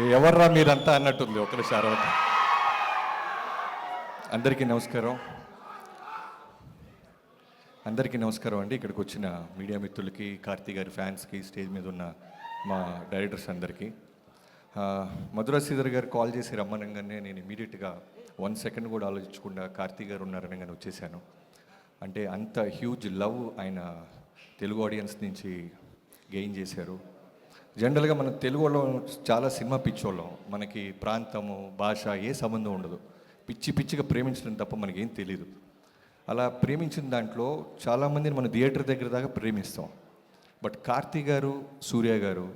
ఎవర్రా మీరంతా అన్నట్టుంది ఒకరి శారవత. అందరికీ నమస్కారం. అండి. ఇక్కడికి వచ్చిన మీడియా మిత్రులకి, కార్తీ గారి ఫ్యాన్స్కి, స్టేజ్ మీద ఉన్న మా డైరెక్టర్స్ అందరికీ. మధురా శ్రీధర్ గారు కాల్ చేసి రమ్మనగానే నేను ఇమీడియట్గా 1 సెకండ్ కూడా ఆలోచించకుండా కార్తీ గారు ఉన్నారనగానే వచ్చేసాను. అంటే అంత హ్యూజ్ లవ్ ఆయన తెలుగు ఆడియన్స్ నుంచి గెయిన్ చేశారు. జనరల్గా మన తెలుగు వాళ్ళం చాలా సినిమా పిచ్చోళ్ళం. మనకి ప్రాంతము, భాష ఏ సంబంధం ఉండదు. పిచ్చిగా ప్రేమించడం తప్ప మనకేం తెలీదు. అలా ప్రేమించిన దాంట్లో చాలామందిని మన థియేటర్ దగ్గర దాకా ప్రేమిస్తాం. బట్ కార్తీ గారు, సూర్య గారు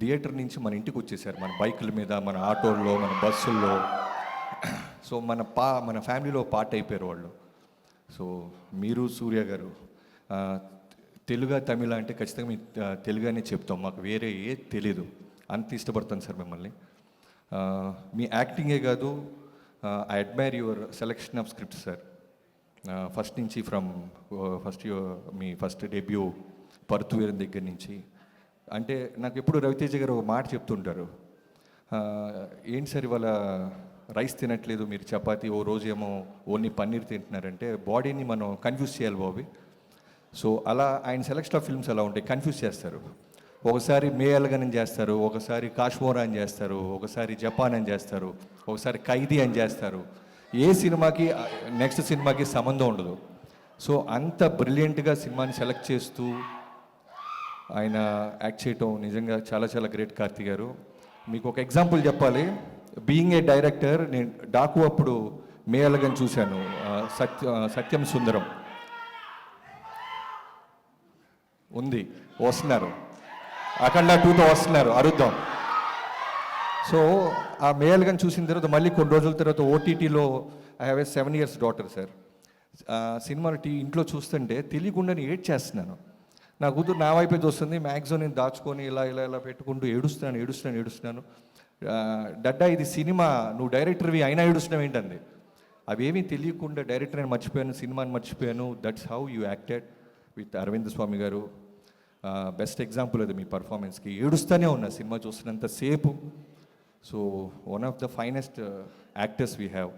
థియేటర్ నుంచి మన ఇంటికి వచ్చేసారు. మన బైకుల మీద, మన ఆటోల్లో, మన బస్సుల్లో. సో మన ఫ్యామిలీలో పార్ట్ అయిపోయారు వాళ్ళు. సో మీరు సూర్య గారు తెలుగు, తమిళ అంటే ఖచ్చితంగా మీ తెలుగునే చెప్తాం. మాకు వేరే ఏ తెలీదు. అంత ఇష్టపడతాను సార్ మిమ్మల్ని. మీ యాక్టింగే కాదు, I admire your selection of script sir. First నుంచి మీ ఫస్ట్ డెబ్యూ పరుతువేరం దగ్గర నుంచి. అంటే నాకు ఎప్పుడు రవితేజ గారు ఒక మాట చెప్తుంటారు, ఏంటి సార్ ఇవాళ రైస్ తినట్లేదు, మీరు చపాతీ, ఓ రోజు ఏమో ఓన్లీ పన్నీర్ తింటున్నారంటే బాడీని మనం కన్ఫ్యూజ్ చేయాలి బాబీ. సో అలా ఆయన సెలెక్షన్ ఆఫ్ ఫిల్మ్స్ అలా ఉంటాయి, కన్ఫ్యూజ్ చేస్తారు. ఒకసారి మే అలగన్ అని చేస్తారు, ఒకసారి కాశ్మోరా అని చేస్తారు, ఒకసారి జపాన్ అని చేస్తారు, ఒకసారి ఖైదీ అని చేస్తారు. ఏ సినిమాకి నెక్స్ట్ సినిమాకి సంబంధం ఉండదు. సో అంత బ్రిలియంట్గా సినిమాని సెలెక్ట్ చేస్తూ ఆయన యాక్ట్ చేయటం నిజంగా చాలా చాలా గ్రేట్ కార్తీ గారు. మీకు ఒక ఎగ్జాంపుల్ చెప్పాలి. బీయింగ్ ఏ డైరెక్టర్, నేను డాకు అప్పుడు మే అలగన్ చూశాను, సత్యం సుందరం ఉంది, వస్తున్నారు, అఖండ 2తో వస్తున్నారు, అరుద్దాం. సో ఆ మేల్గా చూసిన తర్వాత మళ్ళీ కొన్ని రోజుల తర్వాత ఓటీటీలో I have a 7 years daughter sir. సినిమాలు ఇంట్లో చూస్తుంటే తెలియకుండానే ఏడ్ చేస్తున్నాను. నా కూతురు నా వైపే చూస్తుంది, మ్యాక్సిమం నేను దాచుకొని ఇలా పెట్టుకుంటూ ఏడుస్తున్నాను. డడ్డా ఇది సినిమా, నువ్వు డైరెక్టర్వి అయినా ఏడుస్తున్నావు ఏంటండి. అవేమీ తెలియకుండా డైరెక్టర్ అని మర్చిపోయాను, సినిమాని మర్చిపోయాను. That's how you acted with Arvind Swamy గారు. బెస్ట్ ఎగ్జాంపుల్ అది మీ పర్ఫార్మెన్స్కి. ఏడుస్తూనే ఉన్నా సినిమా చూస్తున్నంత సేపు. So one of the finest actors we have.